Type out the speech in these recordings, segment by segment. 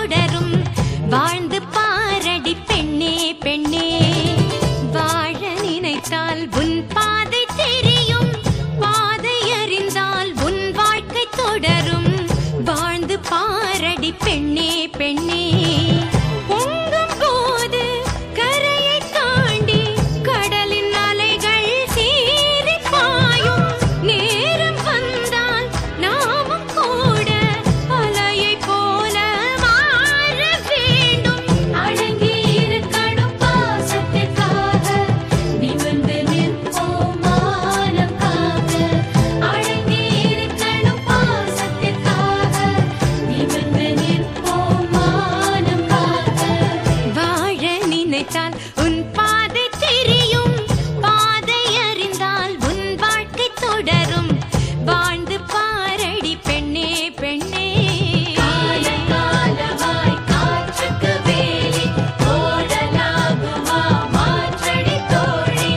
தொடரும் வாழ்ந்து பாரடி பெண்ணே பெண்ணே வாழ நினைத்தால் உன் பாதை தெரியும் பாதை அறிந்தால் உன் வாழ்க்கை தொடரும் வாழ்ந்து பாரடி பெண்ணே பெண்ணே பொங்கும் போது கரையை தாண்டி கடலின் அலைகள் சீறி பாயும் நேரம் வந்தால் நாமும் கூட அலையை போல மாற வேண்டும் அடங்கி இருக்கணும் பாசத்திற்காக நிமிர்ந்து நிற்போம் மானம் காக்க அடங்கி இருக்கணும் பாசத்திற்காக நிமிர்ந்து நிற்போம் மானம் காக்க வாழ நினைத்தால் உன் பாதை தெரியும் பாதை அறிந்தால் உன் வாழ்க்கை தொடரும் வாழ்ந்து பாரடி பெண்ணே பெண்ணே காலகாலமாய் காற்றுக்கு வேலி ஓடலாகுமா மாற்றடி தோழி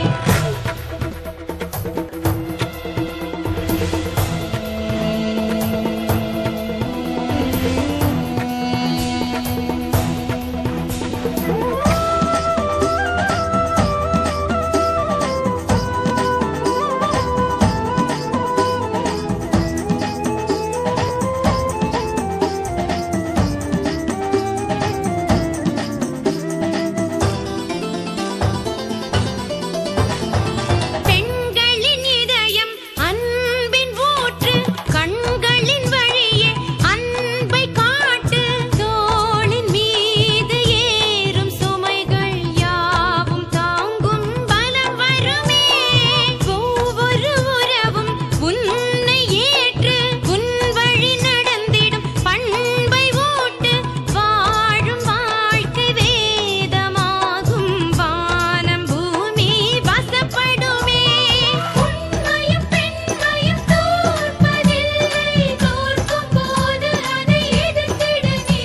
பெண்களின் இதயம் அன்பின் ஊற்று கண்களின் வழியே அன்பை காட்டு தோளின் மீது ஏறும் சுமைகள் யாவும் தாங்கும் பலம் வருமே ஒவ்வொரு உறவும் உன்னை ஏற்று உன் வழி நடந்திடும் பண்பை ஊட்டு வாழும் வாழ்க்கை வேதமாகும் வானம் பூமி வசப்படுமே உண்மையும் பெண்மையும் தோற்பதில்லை தோற்கும் போது அதை எதிர்த்திட நீ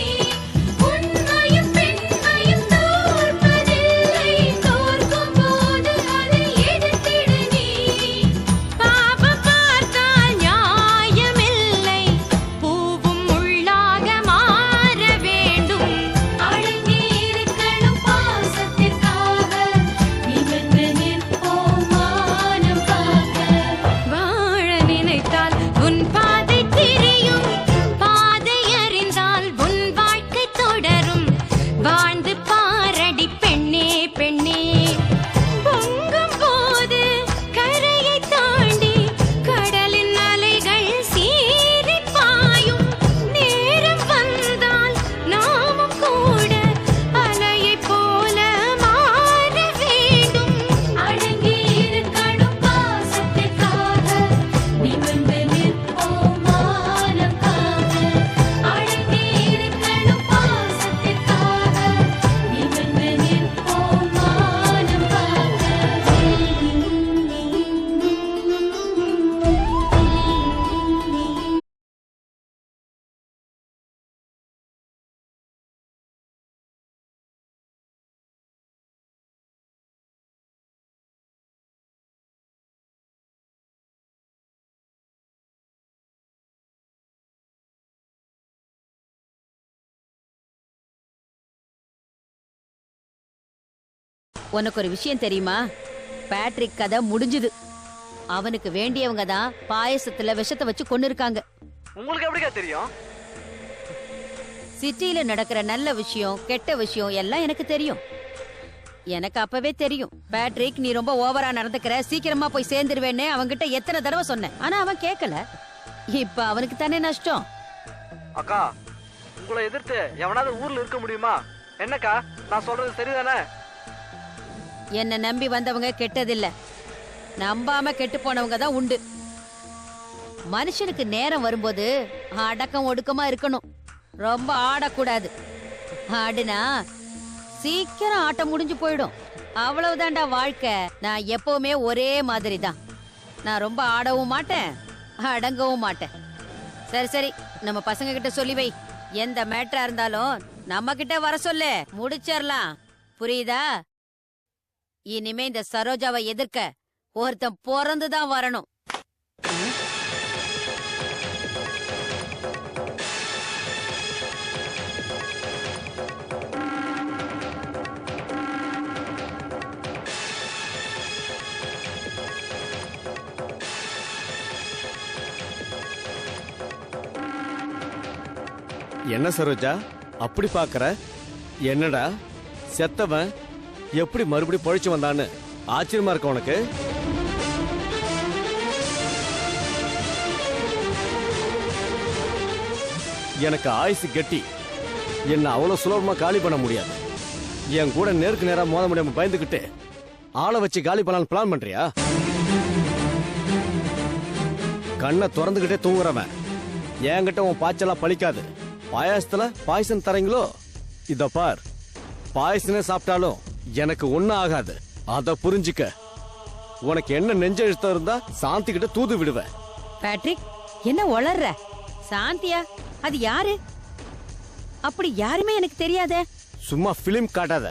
உண்மையும் பெண்மையும் தோற்பதில்லை தோற்கும் போது அதை எதிர்த்திட நீ பாவம் பார்த்தால் நியாயமில்லை பூவும் முள்ளாக மாற வேண்டும் அடங்கி இருக்கணும் பாசத்திற்காக நிமிர்ந்து நிற்போம் மானம் காக்க வாழ நினைத்தால் உன் பாதை தெரியும் பாதை அறிந்தால் உன் வாழ்க்கை தொடரும் வாழ்ந்து பாரடி பெண்ணே பெண்ணே பொங்கும் போது கரையை தாண்டி கடலின் அலைகள் சீறி பாயும் நேரம் வந்தால் நாமும் கூட அலையை போல மாற வேண்டும் அடங்கி இருக்கணும் பாசத்திற்காக நிமிர்ந்து நிற்போம் மானம் காக்க அடங்கி இருக்கணும் பாசத்திற்காக நிமிர்ந்து நிற்போம் மானம் காக்க உனக்கு ஒரு விஷயம் தெரியுமா? பேட்ரிக் கதை முடிஞ்சுது. அவனுக்கு வேண்டியவங்க தான் பாயசத்துல விஷத்தை வச்சு கொண்டு இருக்காங்க. உங்களுக்கு எப்படிக்கா தெரியும்? சிட்டில நடக்கிற நல்ல விஷயம் கெட்ட விஷயம் எல்லாம் எனக்கு தெரியும். எனக்கு அப்பவே தெரியும் பேட்ரிக் நீ ரொம்ப ஓவரா நடந்துக்கிற, சீக்கிரமா போய் சேர்ந்துருவேன்னு அவன்கிட்ட எத்தனை தடவை சொன்னேன். ஆனா அவன் கேட்கல. இப்ப அவனுக்கு தானே நஷ்டம். அக்கா, உங்களை எதிர்த்து எவனாவது ஊர்ல இருக்க முடியுமா? என்னக்கா நான் சொல்றது சரிதானே? என்ன நம்பி வந்தவங்க கெட்டதில்ல, நம்பாம கெட்டு போனவங்க தான் உண்டு. மனுஷனுக்கு நேரம் வரும்போது அடக்கம் ஒடுக்கமா இருக்கணும், ரொம்ப ஆடக்கூடாது. ஆடுனா சீக்கிரம் ஆட்டம் முடிஞ்சு போயிடும். அவ்வளவுதான்டா வாழ்க்கை. நான் எப்பவுமே ஒரே மாதிரி தான். நான் ரொம்ப ஆடவும் மாட்டேன், அடங்கவும் மாட்டேன். சரி சரி, நம்ம பசங்க கிட்ட சொல்லி வை. எந்த மேட்டரா இருந்தாலும் நம்ம கிட்ட வர சொல்லு, முடிச்சிடலாம். புரியுதா? இனிமே இந்த சரோஜாவை எதிர்க்க ஒருத்தன் பிறந்துதான் வரணும். என்ன சரோஜா அப்படி பாக்குற? என்னடா செத்தவன் எப்படி மறுபடியும் பொழைச்சு வந்தான்னு ஆச்சரியமா இருக்க உனக்கு? எனக்கு ஆயுசு கெட்டி என்ன அவ்வளவு சுலபமா காலி பண்ண முடியாது. என் கூட நேருக்கு நேரா மோத முடியாம பயந்துகிட்டு ஆளை வச்சு காலி பண்ணலான்னு பிளான் பண்றியா? கண்ணை திறந்துகிட்டே தூங்குறவன் என்கிட்ட உன் பாய்ச்சலாம் பழிக்காது. பாயாசத்துல பாய்சன் தரீங்களோ? இத பார், பாயசனே சாப்பிட்டாலும் எனக்கு ஒண்ணும் ஆகாது. அத புரிஞ்சுக்க. உனக்கு என்ன நெஞ்ச எழுத்தம் இருந்தா சாந்தி கிட்ட தூது விடுவேன். பேட்ரிக், என்ன உளர்ற? சாந்தியா? அது யாரு? அப்படி யாருமே எனக்கு தெரியாதே. சும்மா பிலிம் காட்டாத.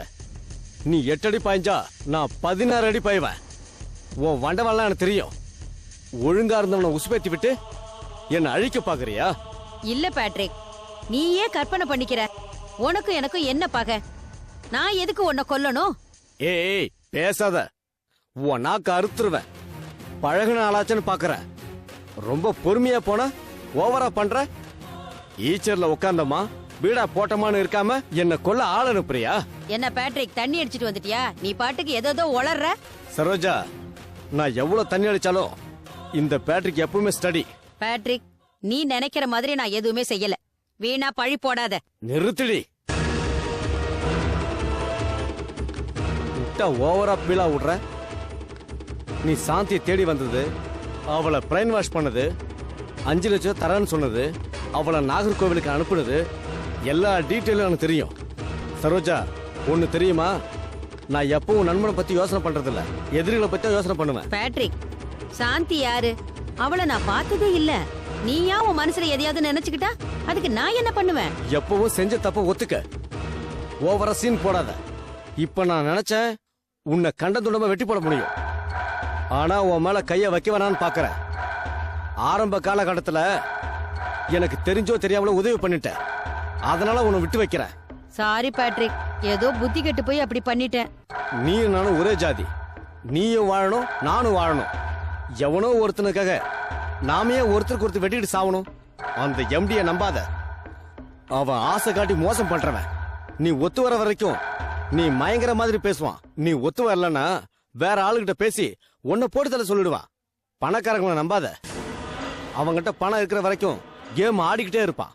நீ 8 அடி பாய்ஞ்சா நான் 16 அடி பாய்வேன். உன் வண்டவாள்லாம் எனக்கு தெரியும். ஒழுங்கா இருந்தவனை உசுப்பேத்தி விட்டு என்ன அழிக்க பாக்குறியா? இல்ல பேட்ரிக், நீயே கற்பனை பண்ணிக்கிற. உனக்கும் எனக்கும் என்ன பகை? நான் எதுக்கு உன்னை கொல்லணும்? ஏய் பேசாத. உன் நாக்க அறுத்துருவேன். பழகுன ஆளாச்சுன்னு பாக்குற. ரொம்ப பொறுமையா போன ஓவரா பண்ற. ஈச்சர்ல உட்காந்தமா வீடா போட்டமான்னு இருக்காம என்ன கொல்ல ஆள் அனுப்புறியா? என்ன பேட்ரிக், தண்ணி அடிச்சிட்டு வந்துட்டியா? நீ பாட்டுக்கு ஏதோ உளர்ற. சரோஜா, நான் எவ்வளவு தண்ணி அடிச்சாலும் இந்த பேட்ரிக் எப்பவுமே ஸ்டடி. பேட்ரிக், நீ நினைக்கிற மாதிரி நான் எதுவுமே செய்யல. வீணா பழி போடாத. நிறுத்திடி. ஓவரா பீலா விடுற. நீ சாந்தியை தேடி வந்தது, அவளை பிரைன் வாஷ் பண்ணது, 5 லட்சம் தரேன்னு சொன்னது, அவளை நாகர்கோவிலுக்கு அனுப்புனது, எல்லா டீட்டெயிலும் எனக்கு தெரியும். சரோஜா, ஒன்னு தெரியுமா? நான் எப்பவும் நண்பனை பத்தி யோசனை பண்றது இல்ல, எதிரிகளை பத்தி யோசனை பண்ணுவேன். பேட்ரிக், சாந்தி யாரு? அவளை நான் பார்த்ததே இல்ல. நீயா உன் மனசுல எதையாவது நினைச்சுக்கிட்டா அதுக்கு நான் என்ன பண்ணுவேன்? எப்பவும் செஞ்ச தப்ப ஒத்துக்க. ஓவரா சீன் போடாத. இப்ப நான் நினைச்சேன் உன்னை கண்ட துண்டமா வெட்டி போட முடியும். ஆனா உன் மேல கைய வைக்க வேணான்னு பாக்குறேன். ஆரம்ப காலகட்டத்துல எனக்கு தெரிஞ்சோ தெரியாமலோ உதவி பண்ணிட்டேன். அதனால உன்னை விட்டு வைக்கிறேன். சாரி பேட்ரிக், ஏதோ புத்தி கெட்டு போய் அப்படி பண்ணிட்டேன். நீயும் நானும் ஒரே ஜாதி. நீயும் வாழணும், நானும் வாழணும். எவனோ ஒருத்தனுக்காக நாமே ஒருத்தருக்கு ஒருத்தர் வெட்டிட்டு சாவணும். அந்த எம்டிய நம்பாத. அவன் ஆசை காட்டி மோசம் பண்றவன். நீ ஒத்து வர வரைக்கும் நீ மயங்கர மாதிரி பேசுவான். நீ ஒத்து வரலன்னா வேற ஆளுகிட்ட பேசி உன்னை போட்டு தள்ள சொல்லிடுவான். பணக்காரங்களை நம்பாத. அவங்கிட்ட பணம் இருக்கிற வரைக்கும் கேம் ஆடிக்கிட்டே இருப்பான்.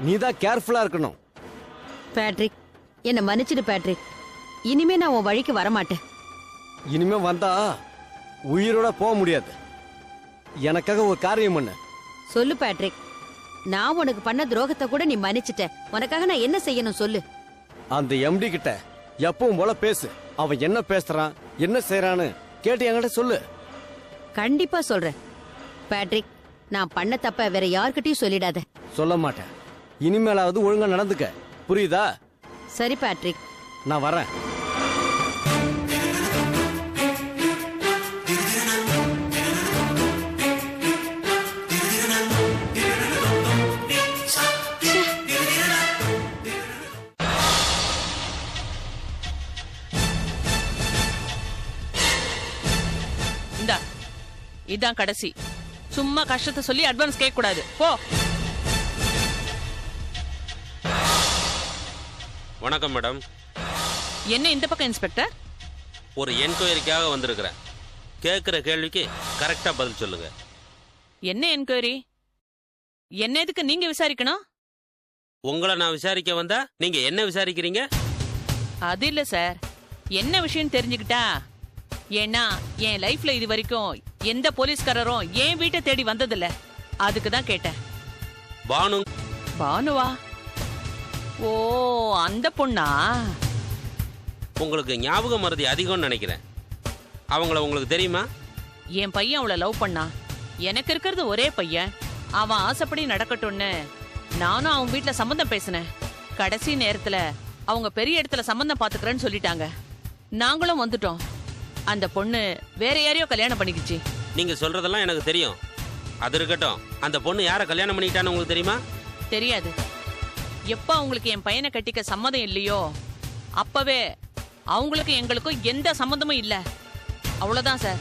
நீதான் கேர்ஃபுல்லா இருக்கணும். பேட்ரிக், என்ன மன்னிச்சிடு பேட்ரிக். இனிமே நான் உன் வழிக்கு வரமாட்டேன். இனிமே வந்தா உயிரோட போக முடியாது. எனக்காக ஒரு காரியம் பண்ணு. சொல்லு பேட்ரிக். நான் உனக்கு பண்ண துரோகத்தை கூட நீ மன்னிச்சிட்ட. உனக்காக நான் என்ன செய்யணும் சொல்லு. அந்த எம்டி கிட்ட எப்பவும் போல பேசு. அவன் என்ன பேசுறான், என்ன செய்யறான்னு கேட்டு என்கிட்ட சொல்லு. கண்டிப்பா சொல்றேன். பேட்ரிக், நான் பண்ண தப்ப வேற யார்கிட்டயும் சொல்லிடாத. சொல்ல மாட்டேன். இனிமேலாவது ஒழுங்கா நடந்துக்க. புரியுதா? சரி பேட்ரிக், நான் வரேன். இந்தா, இதான் கடைசி. சும்மா கஷ்டத்தை சொல்லி அட்வான்ஸ் கேட்க கூடாது. போ. வணக்கம் மேடம். என்ன இந்த பக்கம் இன்ஸ்பெக்டர்? ஒரு என்கொயரிக்காக வந்திருக்கிறேன். கேட்குற கேள்விக்கு கரெக்டா பதில் சொல்லுங்க. என்ன என்கொயரி? என்ன எதுக்கு நீங்க விசாரிக்கணும்? உங்களை நான் விசாரிக்க வந்தா நீங்க என்ன விசாரிக்கிறீங்க? அது இல்ல சார், என்ன விஷயம் தெரிஞ்சுக்கிட்டா? ஏன்னா என் லைஃப்ல இது வரைக்கும் எந்த போலீஸ்காரரும் என் வீட்டை தேடி வந்ததில்ல. அதுக்கு தான் கேட்டேன். பானு. பானுவா? ஓ, அந்த பொண்ணா? உங்களுக்கு ஞாபக மறதி அதிகம்னு நினைக்கிறேன். அவங்கள உங்களுக்கு தெரியுமா? என் பையன் அவளை லவ் பண்ணா. எனக்கு இருக்கிறது ஒரே பையன். அவன் ஆசைப்படி நடக்கட்டும்னு நானும் அவன் வீட்டுல சம்பந்தம் பேசினேன். கடைசி நேரத்துல அவங்க பெரிய இடத்துல சம்பந்தம் பாத்துக்கிறேன்னு சொல்லிட்டாங்க. நாங்களும் வந்துட்டோம். அந்த பொண்ணு வேற யாரையோ கல்யாணம் பண்ணிக்கிச்சு. நீங்க சொல்றதெல்லாம் எனக்கு தெரியும். அது இருக்கட்டும், அந்த பொண்ணு யாரை கல்யாணம் பண்ணிக்கிட்டான்னு உங்களுக்கு தெரியுமா? தெரியாது. எப்ப அவங்களுக்கு என் பையனை கட்டிக்க சம்மதம் இல்லையோ அப்பவே அவங்களுக்கும் எங்களுக்கும் எந்த சம்மந்தமும் இல்ல. அவ்வளவுதான் சார்.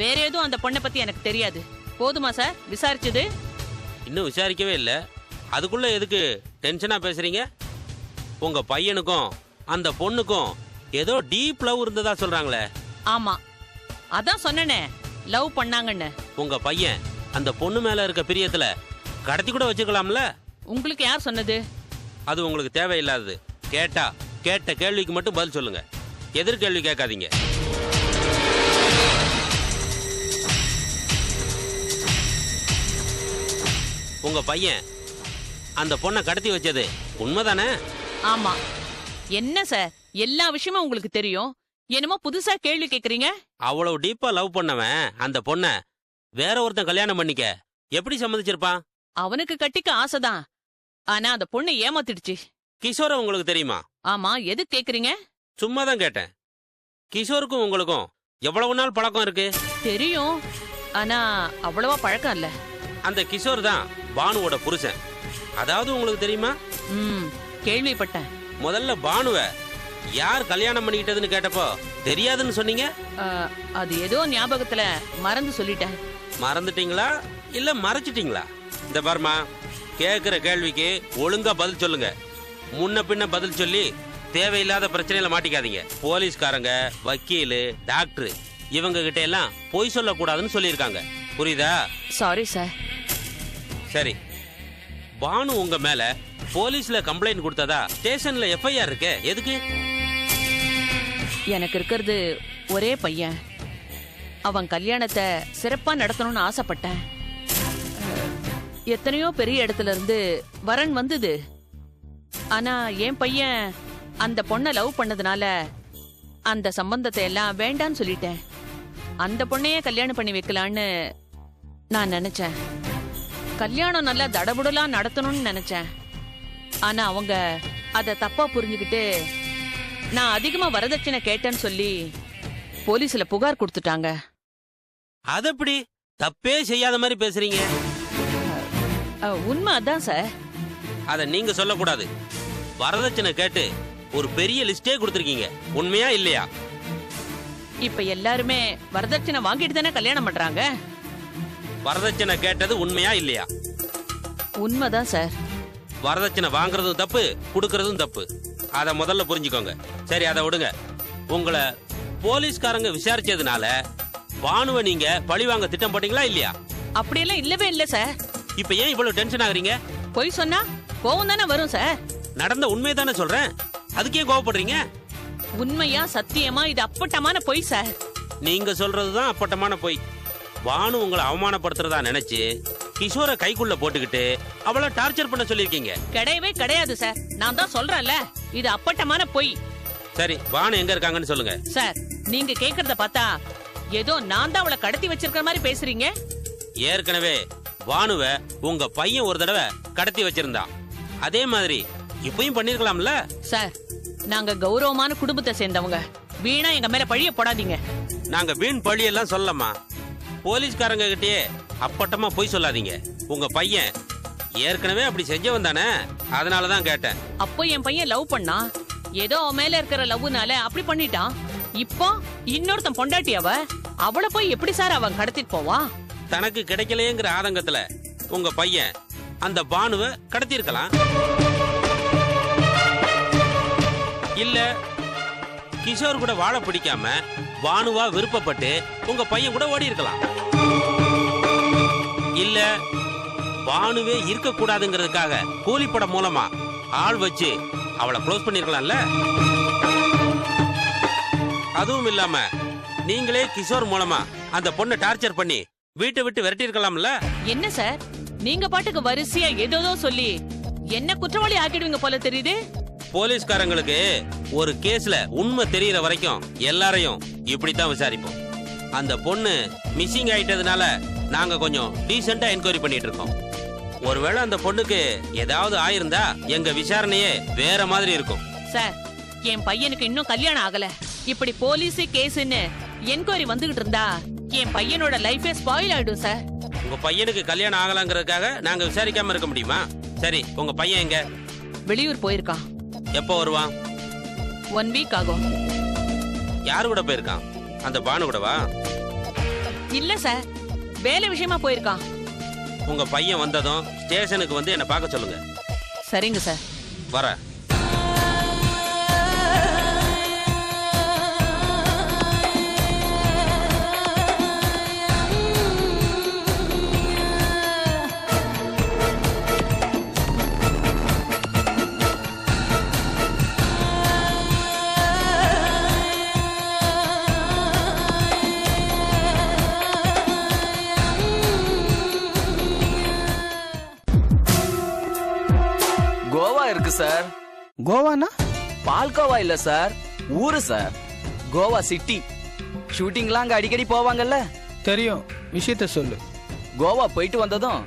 வேற எதுவும் அந்த பொண்ணை பத்தி எனக்கு தெரியாது. போதுமா சார் விசாரிச்சது? இன்னும் விசாரிக்கவே இல்லை. அதுக்குள்ள எதுக்கு டென்ஷனா பேசுறீங்க? உங்க பையனுக்கும் அந்த பொண்ணுக்கும் ஏதோ டீப் லவ் இருந்ததா சொல்றாங்களே. ஆமா, அதான் சொன்னனே லவ் பண்ணாங்கன்னு. உங்க பையன் அந்த பொண்ணு மேல இருக்க பிரியத்துல கடத்தி கூட வச்சுக்கலாம்ல. உங்களுக்கு யார் சொன்னது? அது உங்களுக்கு தேவையில்லாதது. கேட்ட கேள்விக்கு மட்டும் பதில் சொல்லுங்க. எதிர்கேள்வி கேட்காதீங்க. உங்க பையன் அந்த பொண்ணை கடத்தி வச்சது உண்மைதானே? ஆமா. என்ன சார், எல்லா விஷயமும் உங்களுக்கு தெரியும், என்னமோ புதுசா கேள்வி கேக்குறீங்க? அவ்வளவு டீப்பா லவ் பண்ணவன் அந்த பொண்ணை வேற ஒருத்தன் கல்யாணம் பண்ணிக்க எப்படி சம்மதிச்சிருப்பான்? அவனுக்கு கட்டிக்க ஆசைதான், ஆனா அந்த பொண்ணு ஏமாத்திடுச்சு. கிஷோரை உங்களுக்கு தெரியுமா? ஆமா, எது கேக்குறீங்க? சும்மா தான் கேட்டேன். கிஷோருக்கும் உங்களுக்கும் எவ்வளவு நாள் பழக்கம் இருக்கு? தெரியும், ஆனா அவ்வளவா பழக்கம் இல்ல. அந்த கிஷோர் தான் பானுவோட புருஷன். அதாவது உங்களுக்கு தெரியுமா? கேள்விப்பட்டேன். முதல்ல பானுவை யார் கல்யாணம் பண்ணிக்கிட்டதுன்னு கேட்டப்போ தெரியாதுன்னு சொன்னீங்க. அது ஏதோ ஞாபகத்துல மறந்து சொல்லிட்டேன். மறந்துட்டீங்களா இல்ல மறைச்சிட்டீங்களா? இந்த பாருமா, கேக்குற கேள்விக்கு ஒழுங்கா பதில் சொல்லுங்க. முன்ன பின்ன பதில் சொல்லி தேவையில்லாத பிரச்சனையில மாட்டிக்காதீங்க. போலீஸ்காரங்க, வக்கீலு, டாக்டர் இவங்க கிட்ட எல்லாம் பொய் சொல்லக்கூடாதுன்னு சொல்லியிருக்காங்க. புரியுதா? Sorry sir. சரி, பானு உங்க மேல போலீஸ்ல கம்ப்ளைண்ட் கொடுத்ததா ஸ்டேஷன்ல எஃப்ஐஆர் இருக்கு. எதுக்கு? எனக்கு இருக்கிறது ஒரே பையன். அவன் கல்யாணத்தை சிறப்பா நடத்தணும்னு ஆசைப்பட்டேன். எத்தனையோ பெரிய இடத்துல இருந்து வரன் வந்தது. ஆனா என் பையன் அந்த பொண்ணை லவ் பண்ணதுனால அந்த சம்பந்தத்தை எல்லாம் வேண்டான்னு சொல்லிட்டேன். அந்த பொண்ணையே கல்யாணம் பண்ணி வைக்கலான்னு நான் நினைச்சேன். கல்யாணம் நல்லா தடபுடலா நடத்தணும்னு நினைச்சேன். ஆனா அவங்க அத தப்பா புரிஞ்சுக்கிட்டு நான் அதிகமா வரதட்சணை கேட்டேன்னு சொல்லி போலீஸ்ல புகார் கொடுத்துட்டாங்க. அது எப்படி? தப்பே செய்யாத மாதிரி பேசுறீங்க. உண்மை அதான் சார். அத நீங்க சொல்லக்கூடாது. வரதட்சணை கேட்டு ஒரு பெரிய லிஸ்டே கொடுத்திருக்கீங்க. உண்மையா இல்லையா? இப்ப எல்லாருமே வரதட்சணை வாங்கிட்டு தானே கல்யாணம் பண்றாங்க. வரதட்சணை கேட்டது உண்மையா இல்லையா? உண்மைதான் சார். வரதட்சணை வாங்குறதும் தப்பு, கொடுக்கறதும் தப்பு. அத முதல்ல புரிஞ்சுக்கோங்க. சரி, அதை விடுங்க. உங்களை போலீஸ்காரங்க விசாரிச்சதுனால பானுவை நீங்க பழி வாங்க திட்டம் போட்டீங்களா இல்லையா? அப்படியெல்லாம் இல்லவே இல்ல சார். இப்ப ஏன் இவ்வளவு டென்ஷன் ஆகுறீங்க? பொய் சொன்னா கோவம் தானே வரும் சார். நடந்த உண்மையை தானே சொல்றேன். அதுக்கு ஏன் கோவப்படுறீங்க? உண்மையா சத்தியமா இது அப்பட்டமான பொய் சார். நீங்க சொல்றதுதான் அப்பட்டமான பொய். பானு உங்களை அவமானப்படுத்துறதா நினைச்சு கிஷோரை கைக்குள்ள போட்டுக்கிட்டு அவளை டார்ச்சர் பண்ண சொல்லிருக்கீங்க. கிடையவே கிடையாது சார். நான் தான் சொல்றேன்ல, இது அப்பட்டமான பொய். சரி, பானு எங்க இருக்காங்கன்னு சொல்லுங்க. சார், நீங்க கேக்குறத பார்த்தா ஏதோ நான் தான் அவளை கடத்தி வச்சிருக்கிற மாதிரி பேசுறீங்க. ஏற்கனவே பானுவை உங்க பையன் ஒரு தடவை கடத்தி வச்சிருந்தான். அதே மாதிரி இப்பயும் பண்ணிருக்கலாம்ல. சார், நாங்க கௌரவமான குடும்பத்தை சேர்ந்தவங்க. வீணா எங்க மேல பழிய போடாதீங்க. நாங்க வீண் பழி எல்லாம் சொல்லலாமா? போலீஸ்காரங்க கிட்டயே அப்பட்டமா போய் சொல்லாதீங்க. உங்க பையன் ஏற்கனவே அப்படி செஞ்சவன் தானே, அதனாலதான் கேட்டேன். அப்போ என் பையன் லவ் பண்ணா, ஏதோ அவன் மேல இருக்கிற லவ்னால அப்படி பண்ணிட்டான். இப்போ இன்னொருத்தன் பொண்டாட்டி அவளை போய் எப்படி சார் அவன் கடத்திட்டு போவான்? தனக்கு கிடைக்கலையேங்கிற ஆதங்கத்துல உங்க பையன் அந்த பானுவை கடத்தி இருக்கலாம். இல்ல கிஷோர் கூட வாழ பிடிக்காம பானுவா விருப்பப்பட்டு உங்க பையன் கூட ஓடி இருக்கலாம். இல்ல பானுவே இருக்க கூடாதுங்கிறதுக்காக கூலிப்படம் மூலமா ஆள் வச்சு அவளை க்ளோஸ் பண்ணிருக்கலாம்ல. அதுவும் இல்லாம நீங்களே கிஷோர் மூலமா அந்த பொண்ணை டார்ச்சர் பண்ணி வீட்டை விட்டு விரட்டி இருக்கலாம்ல. என்ன சார், நீங்க பாட்டுக்கு வரிசையா ஏதோ சொல்லி என்ன குற்றவாளி ஆக்கிடுவீங்க போல தெரியுது. போலீஸ்காரங்களுக்கு ஒரு கேஸ்ல உண்மை தெரியற வரைக்கும் எல்லாரையும் இப்படித்தான் விசாரிப்போம். அந்த பொண்ணு மிஸ்ஸிங் ஆயிட்டதுனால நாங்க கொஞ்சம் டீசெண்டா என்கொயரி பண்ணிட்டு இருக்கோம். ஒருவேளை அந்த பொண்ணுக்கு ஏதாவது ஆயிருந்தா எங்க விசாரணையே வேற மாதிரி இருக்கும். சார், என் பையனுக்கு இன்னும் கல்யாணம் ஆகல. இப்படி போலீஸ் கேஸ்ன்னு என்கொயரி வந்துகிட்டு இருந்தா என் பையனோட லைஃபே ஸ்பாயில் ஆயிடும் சார். உங்க பையனுக்கு கல்யாணம் ஆகலாங்கிறதுக்காக நாங்க விசாரிக்காம இருக்க முடியுமா? சரி, உங்க பையன் எங்க? வெளியூர் போயிருக்கான். எப்போ வருவான்? 1 வீக் ஆகும். யாரு கூட போயிருக்கான்? அந்த பானு கூடவா? இல்ல சார், வேலை விஷயமா போயிருக்கான். உங்க பையன் வந்ததும் ஸ்டேஷனுக்கு வந்து என்ன பார்க்க சொல்லுங்க. சரிங்க சார். வர. கோவா இருக்கு சார். கோவானா? பால்கோவா இல்ல சார், ஊரு சார். கோவா சிட்டி. ஷூட்டிங்லாம் அங்க அடிக்கடி போவாங்கல்ல. தெரியும், விஷயத்த சொல்லு. கோவா போயிட்டு வந்ததும்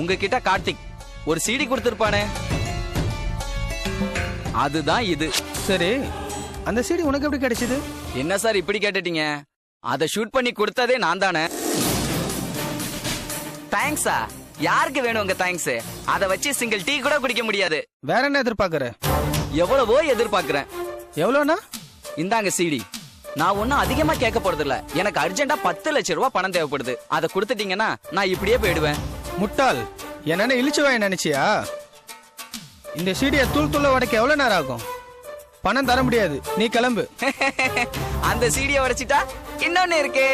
உங்ககிட்ட கார்த்திக் ஒரு சிடி கொடுத்திருப்பானே, அதுதான் இது. சரி, அந்த சீடி உனக்கு எப்படி கிடைச்சது? என்ன சார் இப்படி கேட்டுட்டீங்க? அதை ஷூட் பண்ணி கொடுத்ததே நான் தானே. தேங்க்ஸா? யாருக்கு வேணும் உங்க தேங்க்ஸ்? அதை வச்சு சிங்கிள் டீ கூட குடிக்க முடியாது. வேற என்ன எதிர்பார்க்கற? எவ்வளவோ எதிர்பார்க்கிறேன். எவ்வளோனா? இந்தாங்க சிடி. நான் ஒன்னும் அதிகமா கேட்க போறது இல்ல. எனக்கு அர்ஜென்ட்டா 10 லட்சம் ரூபாய் பணம் தேவைப்படுது. அதை கொடுத்துட்டீங்கன்னா நான் இப்படியே போயிடுவேன். முட்டாள், என்னென்ன இழிச்சுவாய் நினைச்சியா? இந்த சீடியை தூள் தூள உடைக்க எவ்வளவு நேரம் ஆகும்? பணம் தர முடியாது, நீ கிளம்பு. அந்த சீடியை உடைச்சிட்டா இன்னொன்னு இருக்கு,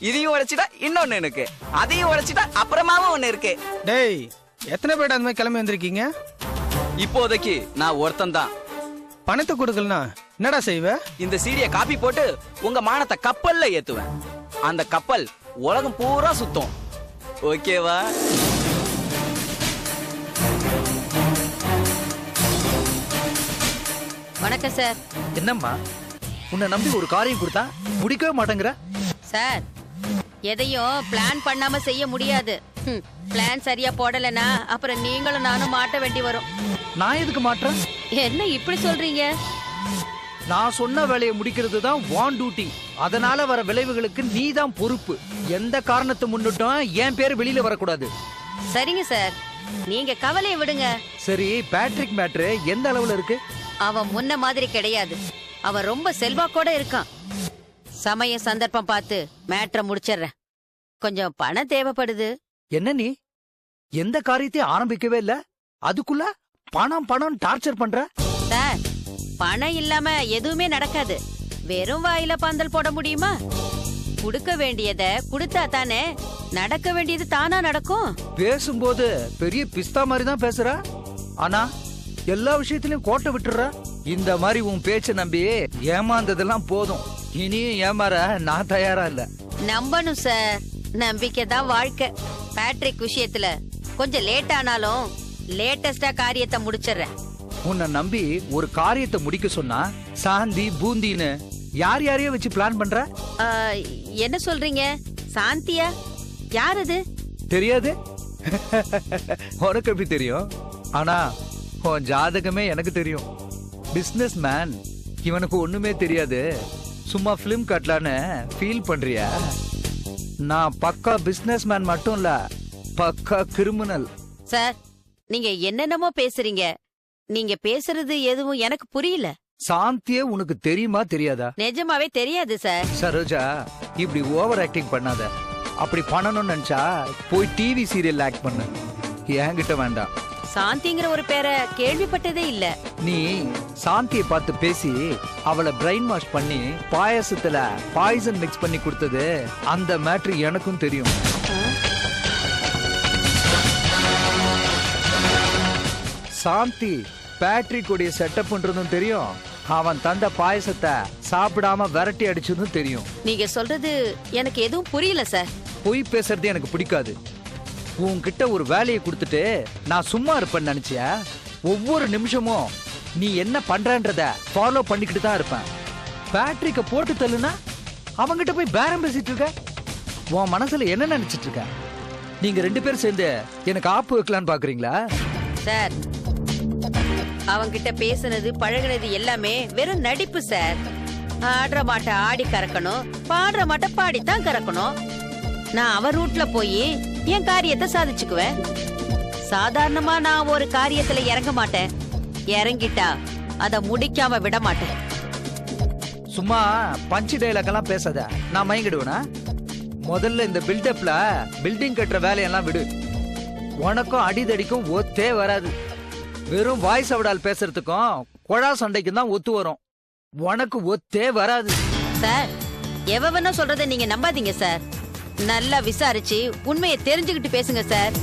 இதையும் உடைச்சிட்டா இன்னொன்னு இருக்கு, அதையும் உடைச்சிட்டா அப்புறமாவும் ஒண்ணு இருக்கு. டேய், எத்தனை பேர் அந்த மாதிரி கிளம்பி வந்திருக்கீங்க? இப்போதைக்கு நான் ஒருத்தன் தான். பணத்தை கொடுக்கலனா என்னடா செய்வ? இந்த சீடியை காப்பி போட்டு உங்க மானத்தை கப்பல்ல ஏத்துவேன். அந்த கப்பல் உலகம் பூரா சுத்தும். ஓகேவா? வணக்கம் சார். என்னம்மா, உன்னை நம்பி ஒரு காரியம் கொடுத்தா முடிக்கவே மாட்டேங்கிற? சார், எதையும் பிளான் பண்ணாம செய்ய முடியாது. பிளான் சரியா போடலனா அப்புறம் நீங்களும் நானும் மாட்ட வேண்டி வரும். நான் எதுக்கு மாட்டேன்? என்ன இப்படி சொல்றீங்க? நான் சொன்ன வேலையை முடிக்கிறது தான் வான் டியூட்டி. அதனால வர விளைவுகளுக்கு நீ தான் பொறுப்பு. எந்த காரணத்தை முன்னிட்டும் என் பேர் வெளியில வரக்கூடாது. சரிங்க சார், நீங்க கவலையை விடுங்க. சரி, பேட்ரிக் மேட்ரு எந்த அளவுல இருக்கு? அவன் முன்ன மாதிரி கிடையாது. அவன் ரொம்ப செல்வாக்கோட இருக்கான். சமய சந்தர்ப்பம் பார்த்து மேட்ரை முடிச்சிடுறேன். கொஞ்சம் பணம் தேவைப்படுது. என்ன நீ எந்த காரியத்தையும் ஆரம்பிக்கவே இல்ல, அதுக்குள்ள பணம் பணம் டார்ச்சர் பண்ற? சார், பணம் இல்லாம எதுவுமே நடக்காது. வெறும் வாயில பந்தல் போட முடியுமா? குடுக்க வேண்டியத குடுத்தா தானே நடக்க வேண்டியது தானா நடக்கும். பேசும்போது பெரிய பிஸ்தா மாதிரி தான் பேசுற, ஆனா எல்லா விஷயத்திலயும் கோட்டை விட்டுற. இந்த மாதிரி உன் பேச்ச நம்பி ஏமாந்ததெல்லாம் போதும். இனியும் ஏமாற நான் தயாரா இல்ல. நம்பணும் சார், நம்பிக்கை தான் வாழ்க்கை. பேட்ரிக் விஷயத்துல கொஞ்சம் லேட் ஆனாலும் லேட்டஸ்டா காரியத்தை முடிச்சிடுறேன். உன்னை நம்பி ஒரு காரியத்தை முடிக்க சொன்னா சாந்தி பூந்தின்னு யார் யாரையோ வச்சு பிளான் பண்ற? ஆ, என்ன சொல்றீங்க? சாந்தியா? யார் அது? தெரியாது? உனக்கு எப்படி தெரியும்? ஆனா உன் ஜாதகமே எனக்கு தெரியும். பிசினஸ் மேன், இவனுக்கு ஒண்ணுமே தெரியாது, சும்மா பிலிம் கட்டலான்னு ஃபீல் பண்றியா? நான் பக்கா பிசினஸ் மேன் மட்டும் இல்ல, பக்கா கிரிமினல். சார், நீங்க என்னென்னமோ பேசுறீங்க. நீங்க பேசுறது எதுவும் எனக்கு புரியல. சாந்தியே உனக்கு தெரியுமா தெரியாதா? நிஜமாவே தெரியாது சார். சரோஜா, இப்படி ஓவர் ஆக்டிங் பண்ணாத. அப்படி பண்ணணும்னு நினைச்சா போய் டிவி சீரியல் ஆக்ட் பண்ணு, என்கிட்ட வேண்டாம். சாந்திங்கிற ஒரு பேரை கேள்விப்பட்டதே இல்ல. நீ சாந்தியை பார்த்து பேசி அவளை பிரெயின் வாஷ் பண்ணி பாயசத்துல பாய்சன் மிக்ஸ் பண்ணி கொடுத்தது, அந்த மேட்ரு எனக்கும் தெரியும். சாந்தி பேட்ரிக் உடைய செட்டப் பண்றதும் தெரியும், அவன் தந்த பாயசத்தை சாப்பிடாம விரட்டி அடிச்சதும் தெரியும். நீங்க சொல்றது எனக்கு எதுவும் புரியல சார். பொய் பேசுறது எனக்கு பிடிக்காது. உன்கிட்ட ஒரு வேலையை கொடுத்துட்டு நான் சும்மா இருப்பேன்னு நினைச்சியா? ஒவ்வொரு நிமிஷமும் நீ என்ன பண்றன்றத ஃபாலோ பண்ணிக்கிட்டு தான் இருப்பேன். பேட்ரிக்க போட்டு தள்ளுனா அவங்கிட்ட போய் பேரம் பேசிட்டு இருக்க. உன் மனசுல என்ன நினைச்சிட்டு இருக்க? நீங்க 2 பேரும் சேர்ந்து எனக்கு ஆப்பு வைக்கலான்னு பாக்குறீங்களா? சார், அவங்கிட்ட பேசுனது பழகுனது எல்லாமே வெறும் நடிப்பு சார். ஆடுற மாட்ட ஆடி கறக்கணும், பாடுற மாட்ட பாடித்தான் கறக்கணும். நான் அவ ரூட்ல போய் என் காரியத்தை சாதிச்சுக்குவேன். சாதாரணமா நான் ஒரு காரியத்துல இறங்க மாட்டேன். இறங்கிட்டா அத முடிக்காம விட மாட்டேன். சும்மா பஞ்சு டைலாக் எல்லாம் பேசாத, நான் மயங்கிடுவேனா? முதல்ல இந்த பில்டப்ல பில்டிங் கட்டுற வேலையெல்லாம் விடு. உனக்கும் அடிதடிக்கும் ஒத்தே வராது. வெறும் வாய்ஸ் அவடால் பேசுறதுக்கும் குழா சண்டைக்கும் தான் ஒத்து வரும். உனக்கு ஒத்தே வராது. சார், எவன சொல்றதை நீங்க நம்பாதீங்க சார். நல்லா விசாரிச்சு உண்மையை தெரிஞ்சுக்கிட்டு பேசுங்க சார்.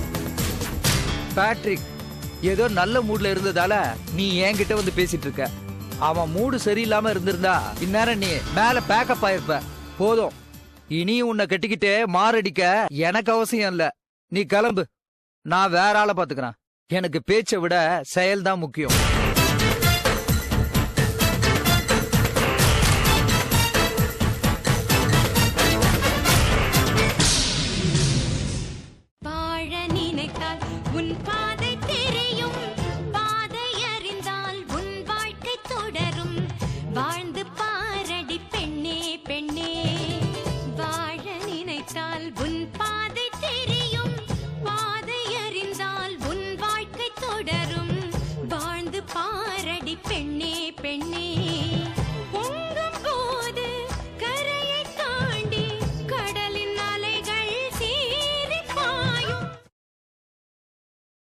பேட்ரிக் ஏதோ நல்ல மூட்ல இருந்ததால நீ என்கிட்ட வந்து பேசிட்டு இருக்க. அவன் மூடு சரியில்லாம இருந்திருந்தா இந்நேரம் நீ மேல பேக்கப் ஆயிருப்ப. போதும், இனி உன்னை கட்டிக்கிட்டு மாரடிக்க எனக்கு அவசியம் இல்ல. நீ கிளம்பு, நான் வேற ஆளை பாத்துக்கிறேன். எனக்கு பேச்சை விட செயல்தான் முக்கியம்.